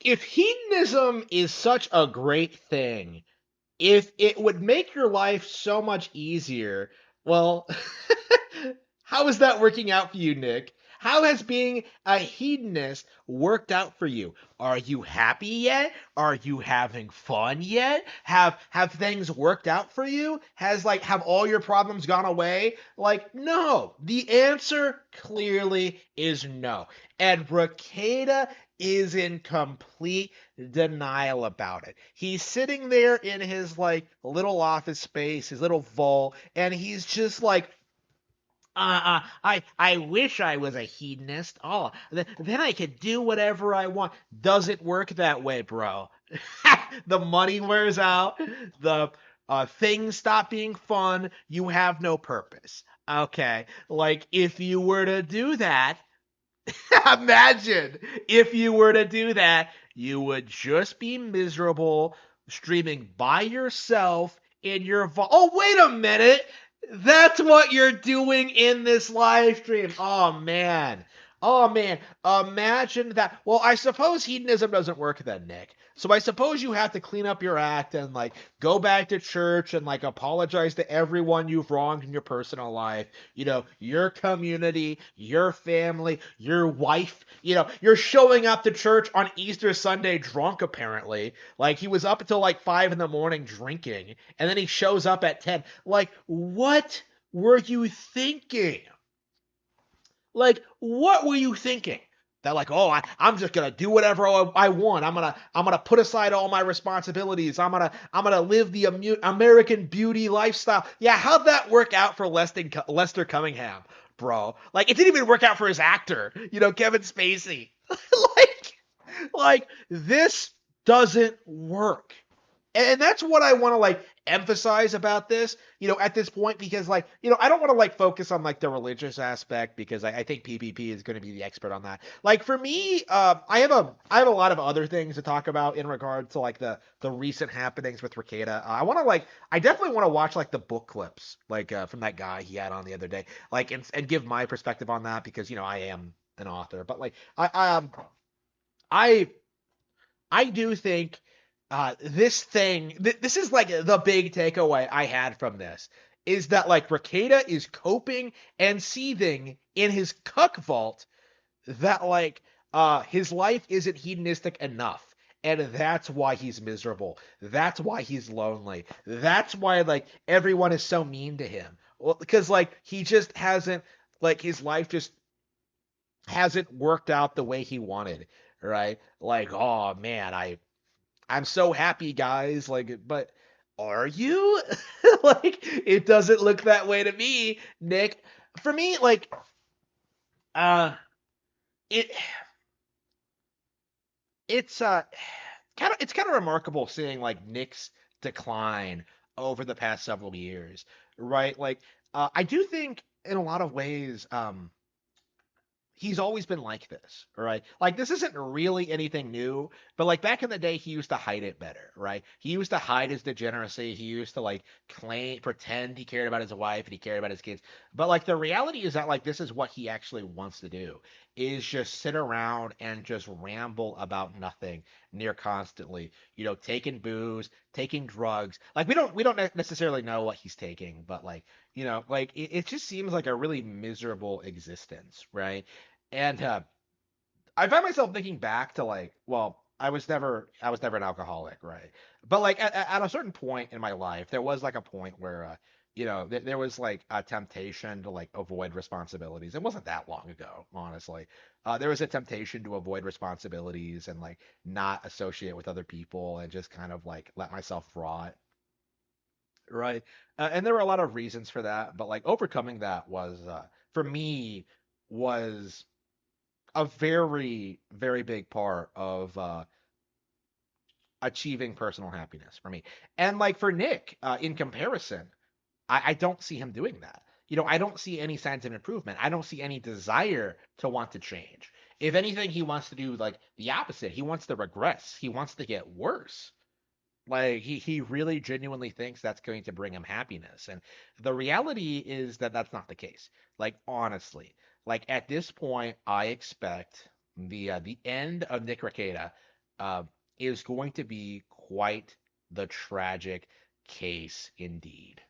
if hedonism is such a great thing, if it would make your life so much easier, well, how is that working out for you, Nick? How has being a hedonist worked out for you? Are you happy yet? Are you having fun yet? Have things worked out for you? Have all your problems gone away? Like, no. The answer clearly is no. And Rekieta is in complete denial about it. He's sitting there in his like little office space, his little vault, and he's just like, I wish I was a hedonist. Oh, then I could do whatever I want. Doesn't work that way, bro. The money wears out. The things stop being fun. You have no purpose. Okay, like if you were to do that, imagine if you were to do that, you would just be miserable, streaming by yourself in your Oh, wait a minute. That's what you're doing in this live stream. Oh man. Oh man. Imagine that. Well, I suppose hedonism doesn't work then, Nick. So I suppose you have to clean up your act and like go back to church and like apologize to everyone you've wronged in your personal life, your community, your family, your wife. You're showing up to church on Easter Sunday drunk, apparently. Like, he was up until like 5 in the morning drinking, and then he shows up at 10. Like, what were you thinking? Like, what were you thinking? That like, oh, I'm just gonna do whatever I want. I'm gonna put aside all my responsibilities. I'm gonna live the American beauty lifestyle. Yeah, how'd that work out for Lester Cunningham, bro? Like, it didn't even work out for his actor, Kevin Spacey. like, like this doesn't work. And that's what I want to like emphasize about this, at this point, because like, I don't want to like focus on like the religious aspect because I think PPP is going to be the expert on that. Like for me, I have a lot of other things to talk about in regard to like the recent happenings with Rekieta. I definitely want to watch like the book clips like from that guy he had on the other day, like and give my perspective on that because I am an author, but like I I do think this is like the big takeaway I had from this is that like Rekieta is coping and seething in his cuck vault that like his life isn't hedonistic enough. And that's why he's miserable. That's why he's lonely. That's why like everyone is so mean to him. Well, because like he just hasn't like his life just hasn't worked out the way he wanted, right? Like, oh man, I'm so happy, guys. Like, but are you? Like, it doesn't look that way to me, Nick. For me, like, uh, it it's kind of remarkable seeing like Nick's decline over the past several years, right? Like, I do think in a lot of ways, he's always been like this, right? Like this isn't really anything new, but like back in the day, he used to hide it better, right? He used to hide his degeneracy. He used to like pretend he cared about his wife and he cared about his kids. But like the reality is that like this is what he actually wants to do is just sit around and just ramble about nothing near constantly. Taking booze, taking drugs. Like we don't necessarily know what he's taking, but like like it just seems like a really miserable existence, right? And I find myself thinking back to like, well, I was never an alcoholic, right? But like at a certain point in my life, there was like a point where there was like a temptation to like avoid responsibilities. It wasn't that long ago, honestly. There was a temptation to avoid responsibilities and like not associate with other people and just kind of like let myself rot, right? And there were a lot of reasons for that, but like overcoming that was for me was a very, very big part of achieving personal happiness for me. And like for Nick, in comparison, I don't see him doing that. I don't see any signs of improvement. I don't see any desire to want to change. If anything, he wants to do like the opposite. He wants to regress. He wants to get worse. Like he really genuinely thinks that's going to bring him happiness. And the reality is that that's not the case. Like honestly, like at this point, I expect the end of Nick Rekieta uh, is going to be quite the tragic case indeed.